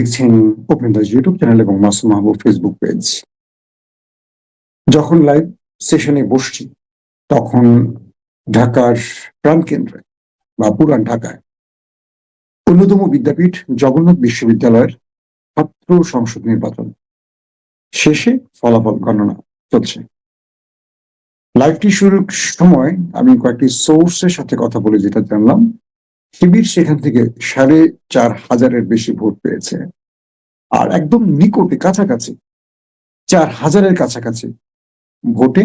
দেখছেন open the YouTube channel এবং মাসুম মাহবুব Facebook page. যখন লাইভ সেশনে বসছি তখন ঢাকার প্রাণকেন্দ্রে বা পুরান ঢাকায় অন্যতম বিদ্যাপীঠ জগন্নাথ বিশ্ববিদ্যালয়ের ছাত্র সংসদ নির্বাচন শেষে ফলাফল গণনা চলছে। লাইভটি শুরুর সময় আমি কয়েকটি সোর্সের সাথে কথা বলে যেটা জানলাম, শিবির সেখান থেকে 4,500-এর বেশি ভোট পেয়েছে। আর একদম নিকটে কাছাকাছি 4,000-এর কাছাকাছি ভোটে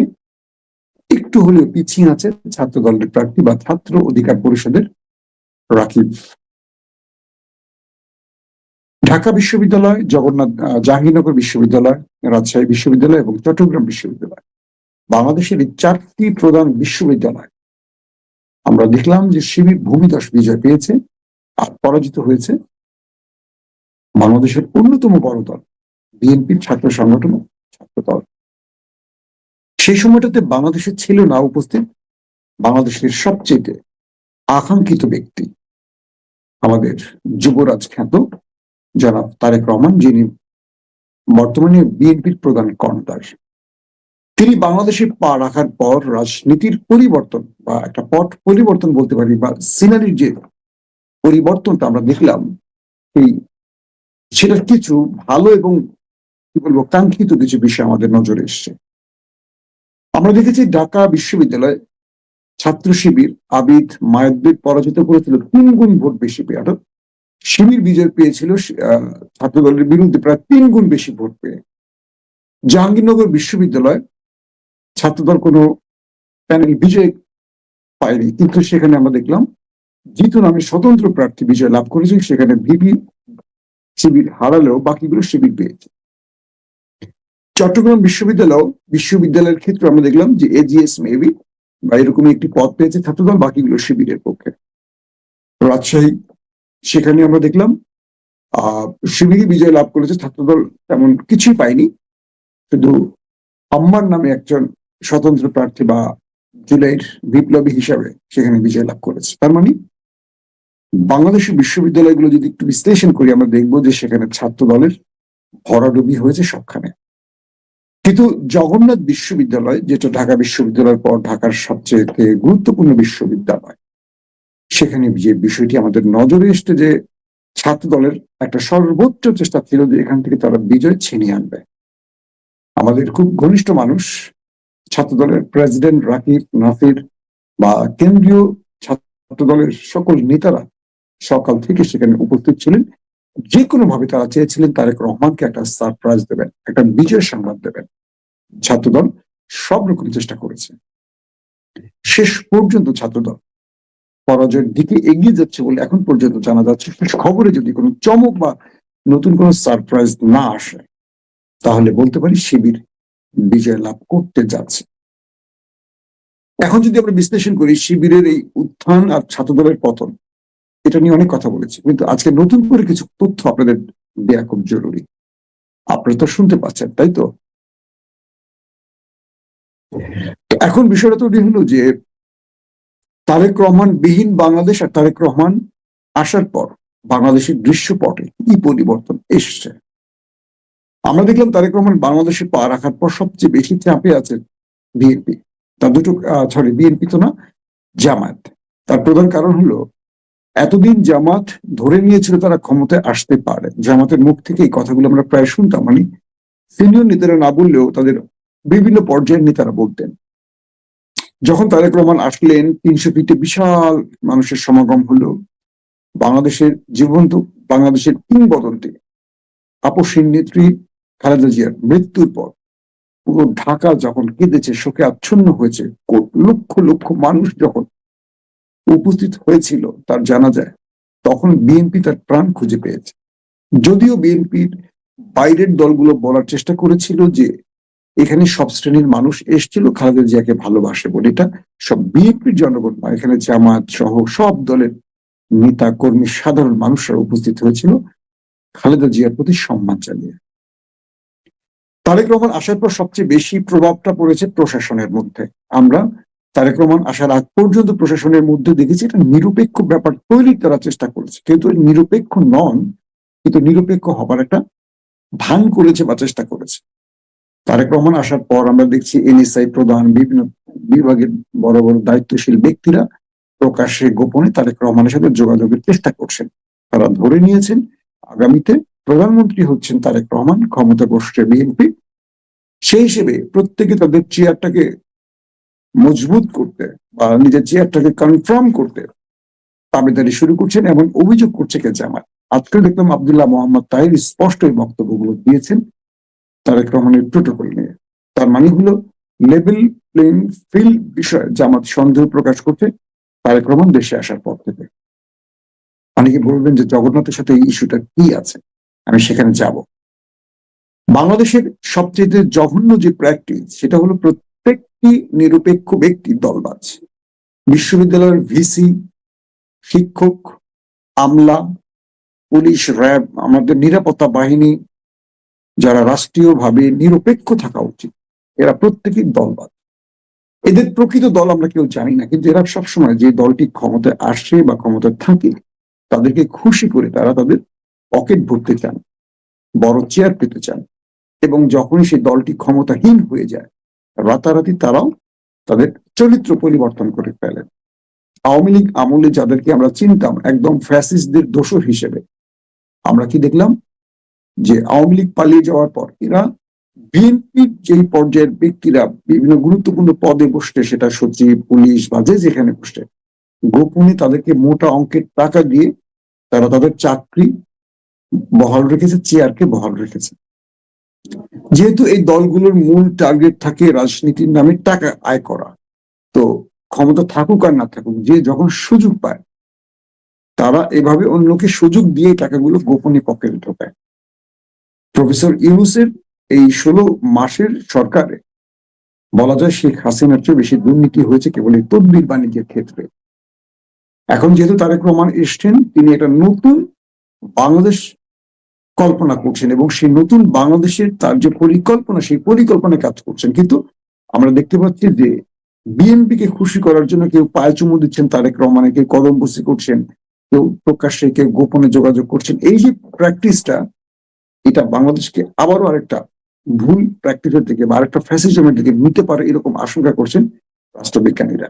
একটু হলেও পিছিয়ে আছে ছাত্র দলের প্রার্থী বা ছাত্র অধিকার পরিষদের রাকিব। ঢাকা বিশ্ববিদ্যালয়, জাহাঙ্গীরনগর বিশ্ববিদ্যালয়, রাজশাহী বিশ্ববিদ্যালয় এবং চট্টগ্রাম বিশ্ববিদ্যালয়, বাংলাদেশের এই 4টি প্রধান বিশ্ববিদ্যালয় আমরা দেখলাম যে শিবির ভূমিধস বিজয় পেয়েছে আর পরাজিত হয়েছে বাংলাদেশের অন্যতম বড় দল বিএনপির ছাত্র সংগঠন ছাত্র দল। সেই সময়টাতে বাংলাদেশে ছিল না উপস্থিত বাংলাদেশের সবচেয়ে আকাঙ্ক্ষিত ব্যক্তি, আমাদের যুবরাজ খ্যাত জনাব তারেক রহমান, যিনি বর্তমানে বিএনপির প্রধান কর্ণধার। তিনি বাংলাদেশে পা রাখার পর রাজনীতির পরিবর্তন বা একটা পট পরিবর্তন বলতে পারি, বা সিনারির যে পরিবর্তনটা আমরা দেখলাম, সেটার কিছু ভালো এবং কি বলবো কাঙ্ক্ষিত কিছু বিষয় আমাদের নজরে এসছে। আমরা দেখেছি ঢাকা বিশ্ববিদ্যালয় ছাত্র শিবির আবিদ মায়াদ্বীপ পরাজিত করেছিল 3 গুণ ভোট বেশি পেয়ে। অর্থাৎ শিবির বিজয় পেয়েছিল ছাত্র দলের বিরুদ্ধে প্রায় 3 গুণ বেশি ভোট পেয়ে। জাহাঙ্গীরনগর বিশ্ববিদ্যালয় ছাত্রদল কোনো প্যানেল বিজয় পায়নি, কিন্তু সেখানে আমরা দেখলাম জিতু নামে স্বতন্ত্র প্রার্থী বিজয় লাভ করেছেন। সেখানে ভিপি শিবির হারালেও বাকিগুলো শিবির পেয়েছে। চট্টগ্রাম বিশ্ববিদ্যালয়ের ক্ষেত্রে আমরা দেখলাম যে এজিএস মেবি বা এরকম একটি পদ পেয়েছে ছাত্রদল, বাকিগুলো শিবিরের পক্ষে। রাজশাহী, সেখানে আমরা দেখলাম শিবিরই বিজয় লাভ করেছে, ছাত্রদল তেমন কিছুই পায়নি, শুধু আম্মার নামে একজন স্বতন্ত্র প্রার্থী বা জুলাইয়ের বিপ্লবী হিসাবে সেখানে বিজয় লাভ করেছে। তার মানে বাংলাদেশের বিশ্ববিদ্যালয়গুলো যদি একটু বিশ্লেষণ করি আমরা দেখবো যে সেখানে ছাত্র দলের ভরাডুবি হয়েছে সবখানে। কিন্তু জগন্নাথ বিশ্ববিদ্যালয়, যেটা ঢাকা বিশ্ববিদ্যালয়ের পর ঢাকার সবচেয়ে গুরুত্বপূর্ণ বিশ্ববিদ্যালয়, সেখানে যে বিষয়টি আমাদের নজরে এসছে যে ছাত্র দলের একটা সর্বোচ্চ চেষ্টা ছিল যে এখান থেকে তারা বিজয় ছিনিয়ে আনবে। আমাদের খুব ঘনিষ্ঠ মানুষ ছাত্র দলের প্রেসিডেন্ট রাকিব নাফির বা কেন্দ্রীয় ছাত্র দলের সকল নেতারা সকাল থেকে সেখানে উপস্থিত ছিলেন। যে কোনো ভাবে তারা চেয়েছিলেন তারেক রহমানকে একটা সারপ্রাইজ দেবেন, একটা বিজয় সংবাদ দেবেন। ছাত্রদল সব রকম চেষ্টা করেছে। শেষ পর্যন্ত ছাত্রদল পরাজয়ের দিকে এগিয়ে যাচ্ছে বলে এখন পর্যন্ত জানা যাচ্ছে। শেষ খবরে যদি কোনো চমক বা নতুন কোনো সারপ্রাইজ না আসে তাহলে বলতে পারি শিবির বিজয় লাভ করতে যাচ্ছে। এখন যদি আমরা বিশ্লেষণ করি শিবিরের এই উত্থান আর ছাত্রদলের পতন, এটা নিয়ে অনেক কথা বলেছি, কিন্তু আজকে নতুন করে কিছু তথ্য আপনাদের দেয়া খুব জরুরি। আপনারা তো শুনতে পাচ্ছেন, তাই তো? এখন বিষয়টা তৈরি হলো যে তারেক রহমান বিহীন বাংলাদেশ আর তারেক রহমান আসার পর বাংলাদেশের দৃশ্যপটে কি পরিবর্তন এসছে। আমরা দেখলাম তারেক রহমান বাংলাদেশে পা রাখার পর সবচেয়ে বেশি চাপে আছে বিএনপি। তার বিএনপি তো না, জামায়াত। তার প্রধান কারণ হলো এতদিন জামাত ধরে নিয়েছিল তারা ক্ষমতায় আসতে পারে। জামাতের মুখ থেকে এই কথাগুলো আমরা প্রায় শুনতাম, মানে সিনিয়র নেতারা না বললেও তাদের বিভিন্ন পর্যায়ের নেতারা বলতেন। যখন তারেক রহমান আসলেন 300 ফিটে বিশাল মানুষের সমাগম হলো, বাংলাদেশের কিংবদন্তি আপসীন নেত্রী খালেদা জিয়ার মৃত্যুর পর পুরো ঢাকা যখন কেঁদেছে, শোকে আচ্ছন্ন হয়েছে, লক্ষ লক্ষ মানুষ যখন উপস্থিত হয়েছিল তার জানাজায়, তখন বিএনপি তার প্রাণ খুঁজে পেয়েছে। যদিও বিএনপির বাইরের দলগুলো বলার চেষ্টা করেছিল যে এখানে সব শ্রেণীর মানুষ এসেছিল খালেদা জিয়াকে ভালোবাসে বলে, এটা সব বিএনপির জনগণ নয়, এখানে জামাত সহ সব দলের নেতা কর্মী সাধারণ মানুষরা উপস্থিত হয়েছিল খালেদা জিয়ার প্রতি সম্মান জানিয়ে। তারেক রহমান আসার পর সবচেয়ে বেশি প্রভাবটা পড়েছে প্রশাসনের মধ্যে। আমরা তারেক রহমান আসার আগ পর্যন্ত প্রশাসনের মধ্যে দেখেছি এটা নিরপেক্ষ ব্যাপার তৈরির তারা চেষ্টা করেছে, কিন্তু নিরপেক্ষ নন কিন্তু নিরপেক্ষ হবার একটা ভান করেছে বা চেষ্টা করেছে। তারেক রহমান আসার পর আমরা দেখছি এনএসআই প্রধান, বিভিন্ন বিভাগের বড় বড় দায়িত্বশীল ব্যক্তিরা প্রকাশ্যে গোপনে তারেক রহমানের সাথে যোগাযোগের চেষ্টা করছেন। তারা ধরে নিয়েছেন আগামীতে প্রধানমন্ত্রী হচ্ছেন তারেক রহমান, ক্ষমতা বসছে বিএনপি। সেই হিসেবে প্রত্যেকে তাদের চেয়ারটাকে মজবুত করতে বা নিজের চেয়ারটাকে কনফার্ম করতে দাবিদারি শুরু করছেন এবং অভিযোগ করছে কে জামাত। আজকে দেখলাম আব্দুল্লাহ মোহাম্মদ তাহির স্পষ্ট এই বক্তব্যগুলো দিয়েছেন তারেক রহমানের প্রোটোকল নিয়ে। তার মানে হলো লেভেল প্লেইং ফিল্ড বিষয়ে জামাত সন্দেহ প্রকাশ করছে তারেক রহমান দেশে আসার পর থেকে। অনেকে বলবেন যে জগন্নাথের সাথে এই ইস্যুটা কি আছে, আমি সেখানে যাব। বাংলাদেশের সবচেয়ে জঘন্য যে প্র্যাকটিস সেটা হলো প্রত্যেকটি নিরপেক্ষ ব্যক্তি দলবাজ। বিশ্ববিদ্যালয়ের ভিসি, শিক্ষক, আমলা, পুলিশ, র্যাব, আমাদের নিরাপত্তা বাহিনী, যারা রাষ্ট্রীয়ভাবে নিরপেক্ষ থাকা উচিত, এরা প্রত্যেকেই দলবাজ। এদের প্রকৃত দল আমরা কেউ জানি না, কিন্তু এরা সবসময় যে দলটি ক্ষমতায় আসে বা ক্ষমতায় থাকে তাদেরকে খুশি করে তারা তাদের পকেট ভরতে চান, বড় চেয়ার পেতে চান, এবং যখনই সেই দলটি ক্ষমতাহীন হয়ে যায় রাতারাতি তারাও তাদের চরিত্র পরিবর্তন করে ফেলেন। আওয়ামী লীগ আমলে যাদেরকে আমরা চিনতাম একদম ফ্যাসিস্টদের দোসর হিসেবে, আমরা কি দেখলাম যে আওয়ামী লীগ পালিয়ে যাওয়ার পর এরা বিএনপির যেই পর্যায়ের ব্যক্তিরা বিভিন্ন গুরুত্বপূর্ণ পদে বসতে, সেটা সচিব, পুলিশ বা যে যেখানে বসতে, গোপনে তাদেরকে মোটা অঙ্কের টাকা দিয়ে তারা তাদের চাকরি বহাল রেখেছে, চেয়ারকে বহাল রেখেছে। যেহেতু এই দলগুলোর মূল টার্গেট থাকে রাজনীতির নামে টাকা আয় করা, তো ক্ষমতা থাকুক আর না থাকুক, যে যখন সুযোগ পায় তারা এভাবে অন্যকে সুযোগ দিয়ে টাকাগুলো গোপনে পকেটে ঢোকায়। প্রফেসর ইউনূসের এই 16 মাসের সরকারে বলা যায় শেখ হাসিনার চেয়ে বেশি দুর্নীতি হয়েছে কেবল এই তদবির বাণিজ্যের ক্ষেত্রে। এখন যেহেতু তারেক রহমান এসছেন, তিনি একটা নতুন বাংলাদেশ কল্পনা করছেন এবং সেই নতুন বাংলাদেশের তার যে পরিকল্পনা, সেই পরিকল্পনায় কাজ করছেন। কিন্তু আমরা দেখতে পাচ্ছি যে বিএনপিকে খুশি করার জন্য কেউ পায়ে চুমু দিচ্ছেন তারেক রহমানের, কেউ কদম বসি করছেন, কেউ প্রকাশ্যে, কেউ গোপনে যোগাযোগ করছেন। এই যে প্র্যাকটিসটা, এটা বাংলাদেশকে আবারও আরেকটা ভুল প্র্যাকটিসের দিকে বা আরেকটা ফ্যাসিজমের দিকে নিতে পারে, এরকম আশঙ্কা করছেন রাষ্ট্রবিজ্ঞানীরা।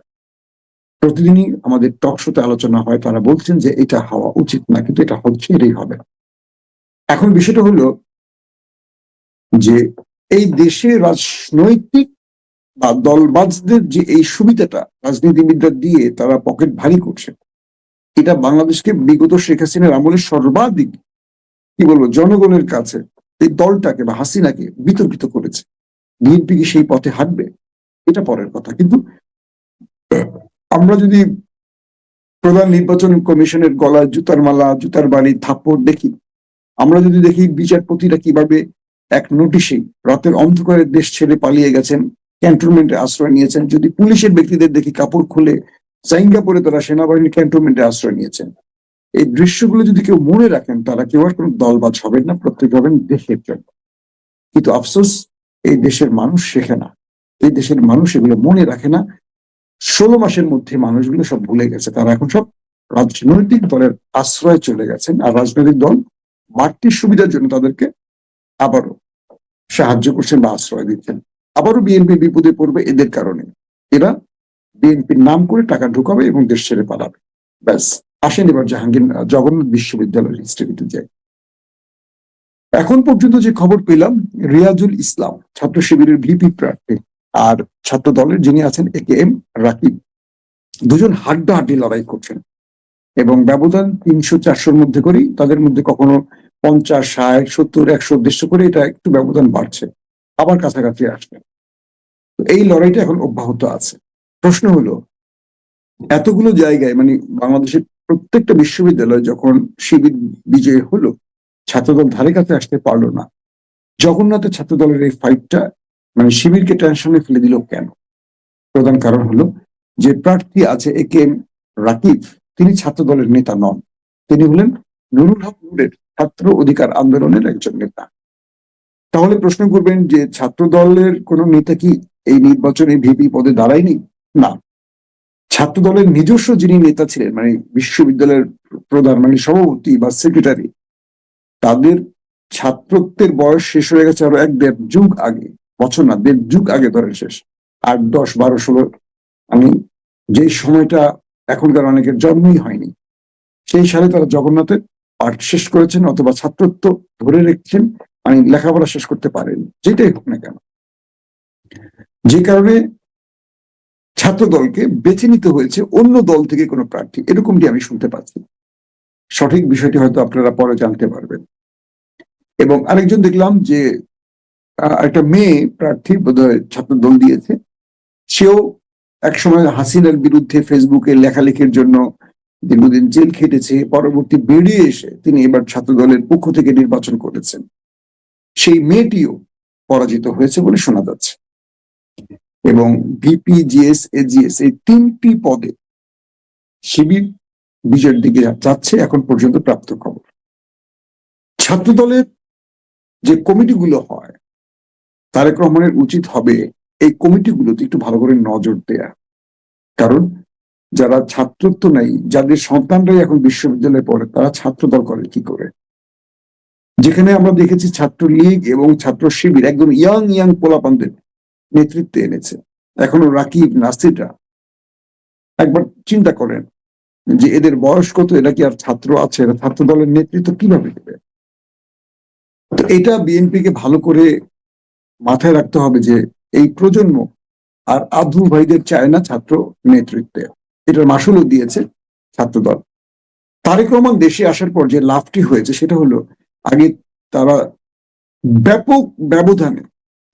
প্রতিদিনই আমাদের টক শোতে আলোচনা হয়, তারা বলছেন যে এটা হওয়া উচিত না, কিন্তু এটা হচ্ছে, এটাই হবে। এখন বিষয়টা হলো যে এই দেশে রাজনৈতিক বা দলবাজদের যে এই সুবিধাটা রাজনীতিবিদরা দিয়ে তারা পকেট ভারী করছে, এটা বাংলাদেশকে বিগত শেখ হাসিনার আমলে সর্বাধিক কি বলবো জনগণের কাছে এই দলটাকে বা হাসিনাকে বিতর্কিত করেছে। বিএনপি কি সেই পথে হাঁটবে, এটা পরের কথা। কিন্তু আমরা যদি প্রধান নির্বাচন কমিশনের গলায় জুতার মালা, জুতার বাড়ি, থাপ্পড় দেখি, আমরা যদি দেখি বিচারপতিরা কিভাবে এক নোটিশেই রাতের অন্ধকারে দেশ ছেড়ে পালিয়ে গেছেন, ক্যান্টনমেন্টে আশ্রয় নিয়েছেন, যদি পুলিশের ব্যক্তিদের দেখি কাপড় খুলে সিঙ্গাপুরে তারা সেনাবাহিনীর ক্যান্টনমেন্টে আশ্রয় নিয়েছেন, এই দৃশ্যগুলো যদি কেউ মনে রাখেন, তারা কেউ আর কোনো দলবাজ হবেন না, প্রত্যেক হবেন দেশের জন্য। কিন্তু আফসোস, এই দেশের মানুষ শেখে না, এই দেশের মানুষ এগুলো মনে রাখে না। 16 মাসের মধ্যে মানুষগুলো সব ভুলে গেছে, তারা এখন সব রাজনৈতিক দলের আশ্রয় চলে গেছেন, আর রাজনৈতিক দল বাড়তি সুবিধার জন্য তাদেরকে আবারও সাহায্য করছেন বা আশ্রয় দিচ্ছেন। আবারও বিএনপি বিপদে পড়বে এদের কারণে। এরা বিএনপির নাম করে টাকা ঢুকাবে এবং দেশ ছেড়ে পালাবে। ব্যাস। আসেন এবার জগন্নাথ বিশ্ববিদ্যালয়ের হিস্ট্রিতে যাই। এখন পর্যন্ত যে খবর পেলাম, রিয়াজুল ইসলাম ছাত্র শিবিরের ভিপি প্রার্থী আর ছাত্র দলের যিনি আছেন AKM রাকিব, দুজন হাড্ডাহাড্ডি লড়াই করছেন এবং ব্যবধান 300-400-র মধ্যে করেই, তাদের মধ্যে কখনো 50, 60, 70, 100, 150 করে এটা একটু ব্যবধান বাড়ছে, আবার কাছাকাছি আসবে। এই লড়াইটা এখন অব্যাহত আছে। প্রশ্ন হলো, এতগুলো জায়গায় মানে বাংলাদেশের প্রত্যেকটা বিশ্ববিদ্যালয় যখন শিবির বিজয় হলো, ছাত্রদল ধারে কাছে আসতে পারলো না। জগন্নাথের ছাত্রদলের এই ফাইটটা মানে শিবিরকে টেনশনে ফেলে দিল কেন? প্রধান কারণ হলো যে প্রার্থী আছে AKM রাকিব, তিনি ছাত্রদলের নেতা নন, তিনি হলেন নুরুল হক নূরের ছাত্র অধিকার আন্দোলনের একজন নেতা। তাহলে প্রশ্ন করবেন যে ছাত্র দলের কোন নেতা কি এই নির্বাচনে ভিপি পদে দাঁড়ায়নি? না, ছাত্র দলের নিজস্ব যিনি নেতা ছিলেন মানে বিশ্ববিদ্যালয়ের প্রধান মানে সভাপতি বা সেক্রেটারি, তাদের ছাত্রত্বের বয়স শেষ হয়ে গেছে আরো 1-1.5 যুগ আগে, বছর না 1.5 যুগ আগে ধরেন শেষ, 8, 10, 12, 16, আমি যে সময়টা এখনকার অনেকের জন্মই হয়নি, সেই সালে তারা জগন্নাথের পাঠ শেষ করেছেন অথবা ছাত্রত্ব ধরে রেখেছেন, মানে লেখাপড়া শেষ করতে পারেন, যেটাই হোক না কেন। যে কারণে ছাত্র দলকে বেছে নিতে হয়েছে অন্য দল থেকে কোনো প্রার্থী, এরকমটি আমি শুনতে পাচ্ছি। সঠিক বিষয়টি হয়তো আপনারা পরে জানতে পারবেন। এবং আরেকজন দেখলাম যে একটা মেয়ে প্রার্থী বোধহয় ছাত্র দল দিয়েছে, সেও একসময় হাসিনার বিরুদ্ধে ফেসবুকে লেখালেখির জন্য দীর্ঘদিন জেল খেটেছে, পরবর্তী বেরিয়ে এসে তিনি এবার ছাত্র দলের পক্ষ থেকে নির্বাচন করেছেন। সেই মেয়েটিও পরাজিত হয়েছে বলে শোনা যাচ্ছে। এবং ভিপি, জিএস, এজিএস এই 3টি পদে শিবির বিজয়ের দিকে যাচ্ছে এখন পর্যন্ত প্রাপ্ত খবর। ছাত্র দলের যে কমিটিগুলো হয়, তারেক রহমানের উচিত হবে এই কমিটিগুলোতে একটু ভালো করে নজর দেয়া। কারণ যারা ছাত্রত্ব নাই, যাদের সন্তানরাই এখন বিশ্ববিদ্যালয়ে পড়ে, তারা ছাত্র দল করে কি করে? যেখানে আমরা দেখেছি ছাত্রলীগ এবং ছাত্র শিবির একদম ইয়াং পোলাপানদের নেতৃত্বে এনেছে। এখনো রাকিব, নাসিররা, একবার চিন্তা করেন যে এদের বয়স কত, এরা কি আর ছাত্র আছে? এরা ছাত্র দলের নেতৃত্ব কিভাবে দেবে? তো এটা বিএনপিকে ভালো করে মাথায় রাখতে হবে যে এই প্রজন্ম আর আধু ভাইদের চায় না ছাত্র নেতৃত্বে, এটার মাসুলও দিয়েছে ছাত্রদল। তারেক রহমান দেশে আসার পর যে লাভটি হয়েছে সেটা হলো, আগে তারা ব্যাপক ব্যবধানে,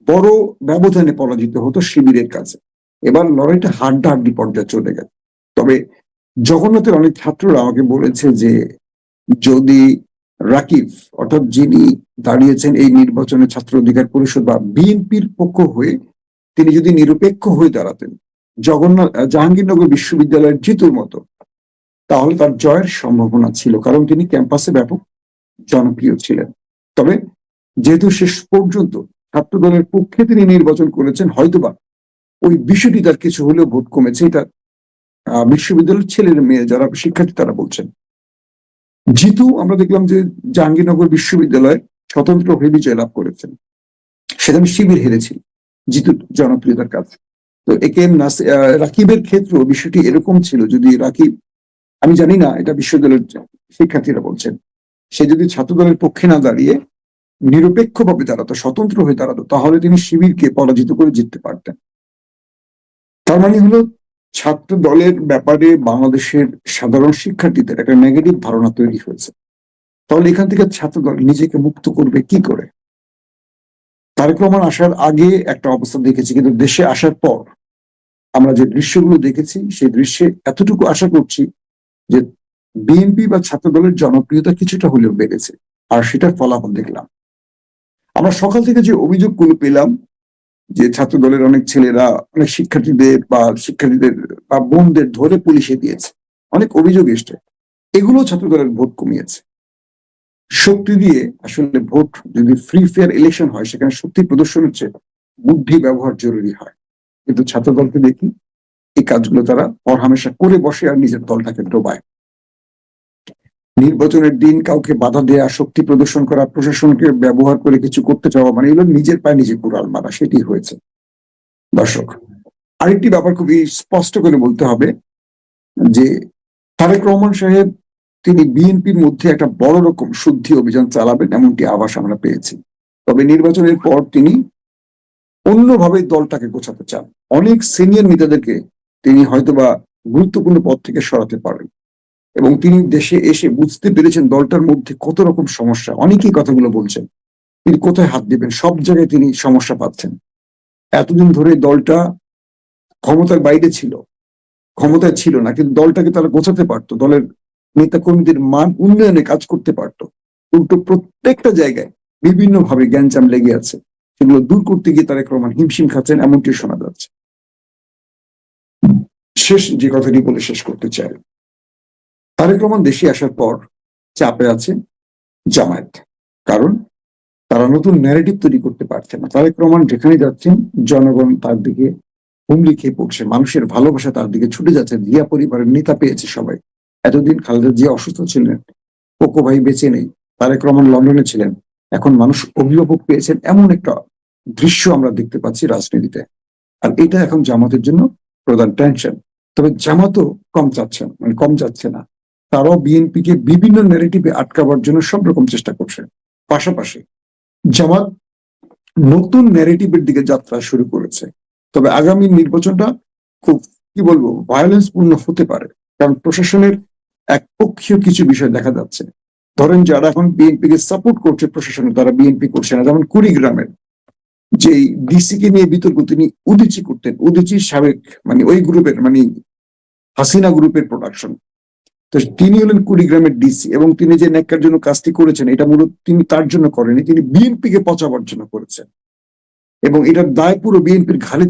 বড় ব্যবধানে পরাজিত হতো শিবিরের কাছে, এবার লড়াইটা হাড্ডাহাড্ডি পর্যায়ে চলে গেছে। তবে জগন্নাথের অনেক ছাত্ররা আমাকে বলেছে যে যদি রাকিব, অর্থাৎ যিনি দাঁড়িয়েছেন এই নির্বাচনে ছাত্র অধিকার পরিষদ বা বিএনপির পক্ষ হয়ে, তিনি যদি নিরপেক্ষ হয়ে দাঁড়াতেন জাহাঙ্গীরনগর বিশ্ববিদ্যালয়ের জিতুর মতো, তাহলে তার জয়ের সম্ভাবনা ছিল, কারণ তিনি ক্যাম্পাসে ব্যাপক জনপ্রিয় ছিলেন। তবে যেহেতু শেষ পর্যন্ত ছাত্র দলের পক্ষে তিনি নির্বাচন করেছেন, হয়তোবা ওই বিষয়টি তার কিছু হলেও ভোট কমেছে, এটা বিশ্ববিদ্যালয়ের ছেলের মেয়ে যারা শিক্ষার্থী তারা বলছেন। জিতু আমরা দেখলাম যে জাহাঙ্গীরনগর বিশ্ববিদ্যালয়ে স্বতন্ত্র হয়ে বিজয় লাভ করেছেন, সেখানে শিবির হেরেছিল জিতুর জনপ্রিয়তার কাছে। তো একে রাকিবের ক্ষেত্রে বিষয়টি এরকম ছিল, যদি রাকিব, আমি জানি না, এটা বিশ্ববিদ্যালয়ের শিক্ষার্থীরা বলছেন, সে যদি ছাত্র দলের পক্ষে না দাঁড়িয়ে নিরপেক্ষভাবে দাঁড়াতো, স্বতন্ত্র হয়ে দাঁড়াতো, তাহলে তিনি শিবিরকে পরাজিত করে জিততে পারতেন। তার মানে হলো ছাত্র দলের ব্যাপারে বাংলাদেশের সাধারণ শিক্ষার্থীদের একটা নেগেটিভ ধারণা তৈরি হয়েছে। তাহলে এখান থেকে ছাত্র দল নিজেকে মুক্ত করবে কি করে? তারেক রহমান আসার আগে একটা অবস্থা দেখেছি, কিন্তু দেশে আসার পর আমরা যে দৃশ্যগুলো দেখেছি, সেই দৃশ্যে এতটুকু আশা করছি যে বিএনপি বা ছাত্র দলের জনপ্রিয়তা কিছুটা হলেও বেড়েছে, আর সেটার ফলাফল দেখলাম। আমরা সকাল থেকে যে অভিযোগগুলো পেলাম যে ছাত্র দলের অনেক ছেলেরা অনেক শিক্ষার্থীদের বা বোনদের ধরে পুলিশে দিয়েছে, অনেক অভিযোগ এসছে, এগুলো ছাত্র দলের ভোট কমিয়েছে। শক্তি দিয়ে আসলে ভোট, যদি ফ্রি ফেয়ার ইলেকশন হয়, সেখানে শক্তি প্রদর্শন হচ্ছে, বুদ্ধি ব্যবহার জরুরি হয়। কিন্তু ছাত্র দলকে দেখি এই কাজগুলো তারা হরহামেশা করে বসে আর নিজের দলটাকে ডোবায়। নির্বাচনের দিন কাউকে বাধা দেয়া, শক্তি প্রদর্শন করা, প্রশাসনকে ব্যবহার করে কিছু করতে চাওয়া, মানে এগুলো নিজের পায়ে নিজে কুড়াল মারা, সেটি হয়েছে। দর্শক, আরেকটি ব্যাপার খুবই স্পষ্ট করে বলতে হবে যে তারেক রহমান সাহেব তিনি বিএনপির মধ্যে একটা বড় রকম শুদ্ধি অভিযান চালাবেন এমনটি আভাস আমরা পেয়েছি। তবে নির্বাচনের পর তিনি অন্যভাবে দলটাকে গোছাতে চান, অনেক সিনিয়র নেতাদেরকে তিনি হয়তোবা গুরুত্বপূর্ণ পদ থেকে সরাতে পারেন, এবং তিনি দেশে এসে বুঝতে পেরেছেন দলটার মধ্যে কত রকম সমস্যা। অনেকেই কথাগুলো বলছেন, তিনি কোথায় হাত দিবেন, সব জায়গায় তিনি সমস্যা পাচ্ছেন। এতদিন ধরে দলটা ক্ষমতার বাইরে ছিল, ক্ষমতায় ছিল না, কিন্তু দলটাকে তারা গোছাতে পারতো, দলের নেতা কর্মীদের মান উন্নয়নে কাজ করতে পারতো। উল্টো প্রত্যেকটা জায়গায় বিভিন্ন ভাবে গ্যাঞ্জাম লেগে আছে, সেগুলো দূর করতে গিয়ে তারেক রহমান হিমশিম খাচ্ছেন, এমনটি শোনা যাচ্ছে। শেষ যে কথাটি বলে শেষ করতে চাই, তারেক রহমান দেশে আসার পর চাপে আছে জামায়াত, কারণ তারা নতুন ন্যারেটিভ তৈরি করতে পারছে না। তারেক রহমান যেখানে যাচ্ছেন জনগণ তার দিকে হুমড়ি খেয়ে পড়ছে, মানুষের ভালোবাসা তার দিকে ছুটে যাচ্ছে। জিয়া পরিবারের নেতা পেয়েছে সবাই। এতদিন খালেদা জিয়া অসুস্থ ছিলেন, কোকো ভাই বেঁচে নেই, তারেক রহমান লন্ডনে ছিলেন, এখন মানুষ অভিভাবক পেয়েছেন, এমন একটা দৃশ্য আমরা দেখতে পাচ্ছি রাজনীতিতে। আর এটা এখন জামাতের জন্য প্রধান টেনশন। তবে জামাতও কম চাচ্ছে না, মানে কম যাচ্ছে না। তারাও বিএনপিকে বিভিন্ন ন্যারেটিভে আটকাবার জন্য সব রকম চেষ্টা করছে। পাশাপাশি জামাত নতুন ন্যারেটিভের দিকে যাত্রা শুরু করেছে। তবে আগামী নির্বাচনটা খুব, কি বলবো, ভায়োলেন্স পূর্ণ হতে পারে, কারণ প্রশাসনের একপক্ষীয় কিছু বিষয় দেখা যাচ্ছে। ধরেন যারা এখন বিএনপি কে সাপোর্ট করছে প্রশাসনে, তারা বিএনপি করছে না। যেমন কুড়িগ্রামের যে ডিসি কে নিয়ে বিতর্ক, তিনি উদিচি করতেন, উদিচির সাবেক, মানে ওই গ্রুপের, মানে হাসিনা গ্রুপের প্রোডাকশন। তো তিনি হলেন কুড়িগ্রামের ডিসি, এবং তিনি যে ন্যাক্কার জন্য কাজটি করেছেন, এটা মূলত তিনি তার জন্য করেনি, তিনি বিএনপি কে পচাবার জন্য করেছেন, এবং এটার দায় পুরো বিএনপির ঘাড়ে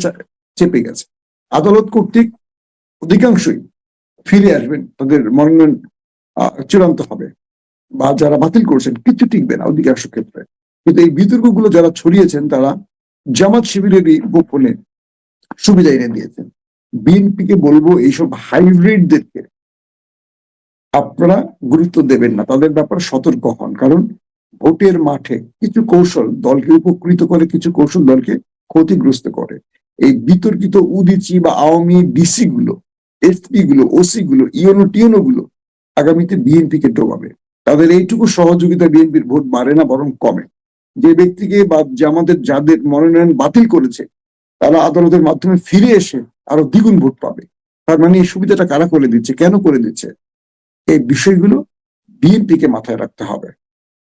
চেপে গেছে। আদালত কর্তৃক অধিকাংশই ফিরে আসবেন, তাদের মনোনয়ন চূড়ান্ত হবে, বা যারা বাতিল করছেন কিছু টিকবে না অধিকাংশ ক্ষেত্রে। কিন্তু এই বিতর্কগুলো যারা ছড়িয়েছেন, তারা জামাত শিবিরেরই গোপনে সুবিধা এনে দিয়েছেন। বিএনপি কে বলবো, এইসব হাইব্রিডদেরকে আপনারা গুরুত্ব দেবেন না, তাদের ব্যাপারে সতর্ক হন। কারণ ভোটের মাঠে কিছু কৌশল দলকে উপকৃত করে, কিছু কৌশল দলকে ক্ষতিগ্রস্ত করে। এই বিতর্কিত উদিচি বা আওয়ামী ডিসি গুলো, এসপি গুলো, ওসি গুলো, ইউনো টিউনো গুলো আগামীতে বিএনপি কে ডোবাবে। তাদের এইটুকু সহযোগিতা বিএনপির ভোট বাড়ে না, বরং কমে। যে ব্যক্তিকে বা জামাতের যাদের মনোনয়ন বাতিল করেছে, তারা আদালতের মাধ্যমে ফিরে এসে আরো দ্বিগুণ ভোট পাবে। তার মানে এই সুবিধাটা কারা করে দিচ্ছে, কেন করে দিচ্ছে, এই বিষয়গুলো বিএনপি কে মাথায় রাখতে হবে।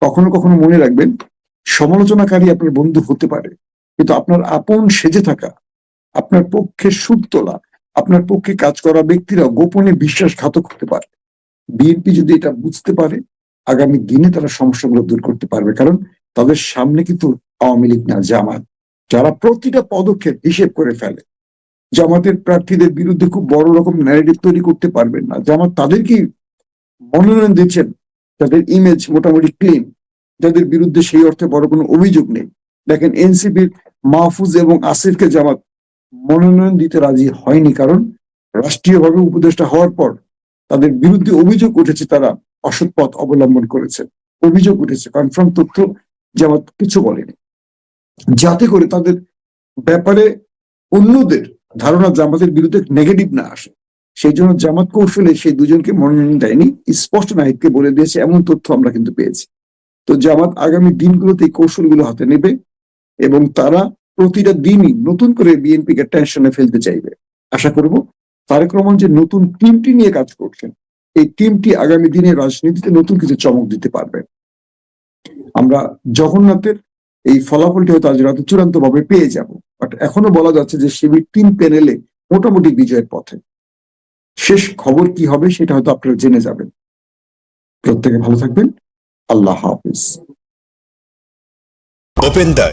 কখনো কখনো মনে রাখবেন, সমালোচনাকারী আপনার বন্ধু হতে পারে, কিন্তু আপনার আপন সেজে থাকা, আপনার পক্ষে সুদ তোলা, আপনার পক্ষে কাজ করা ব্যক্তিরা গোপনে বিশ্বাসঘাতক হতে পারে। বিএনপি যদি এটা বুঝতে পারে, আগামী দিনে তারা সমস্যাগুলো দূর করতে পারবে। কারণ তাদের সামনে কিন্তু আওয়ামী লীগ না, জামাত, যারা প্রতিটা পদক্ষেপ হিসেব করে ফেলে। জামাতের প্রার্থীদের বিরুদ্ধে খুব বড় রকম ন্যারেটিভ তৈরি করতে পারবেন না। জামাত তাদেরকেই মনোনয়ন দিচ্ছেন যাদের ইমেজ মোটামুটি ক্লিন, যাদের বিরুদ্ধে সেই অর্থে বড় কোনো অভিযোগ নেই। দেখেন এনসিপির মাহফুজ এবং আসিফকে জামাত মনোনয়ন দিতে রাজি হয়নি, কারণ রাষ্ট্রীয়ভাবে উপদেষ্টা হওয়ার পর তাদের বিরুদ্ধে অভিযোগ উঠেছে, তারা অসৎ পথ অবলম্বন করেছে। অভিযোগ উঠেছে, কনফার্ম তথ্য জামাত কিছু বলেনি, যাতে করে তাদের ব্যাপারে অন্যদের ধারণা জামাতের বিরুদ্ধে নেগেটিভ না আসে। সেই জন্য জামাত কৌশলে সেই দুজনকে মনোনয়ন দেয়নি, স্পষ্ট নাহিদকে বলে দিয়েছে, এমন তথ্য আমরা কিন্তু পেয়েছি। তো জামাত আগামী দিনগুলোতে এই কৌশলগুলো হাতে নেবে, এবং তারা প্রতিটা দিনই নতুন করে বিএনপিকে টেনশনে ফেলতে চাইবে। আশা করব তারেক রহমান যে নতুন টিমটি নিয়ে কাজ করছেন, এই টিমটি আগামী দিনে রাজনীতিতে নতুন কিছু চমক দিতে পারবে। আমরা জগন্নাথের এই ফলাফলটি হয়তো আজ রাতে চূড়ান্ত ভাবে পেয়ে যাব, বাট এখনো বলা যাচ্ছে যে শিবির 3 প্যানেলে মোটামুটি বিজয়ের পথে। শেষ খবর কি হবে সেটা হয়তো আপনারা জেনে যাবেন। প্রত্যেকে ভালো থাকবেন। আল্লাহ হাফিজ। ভূপেন্দর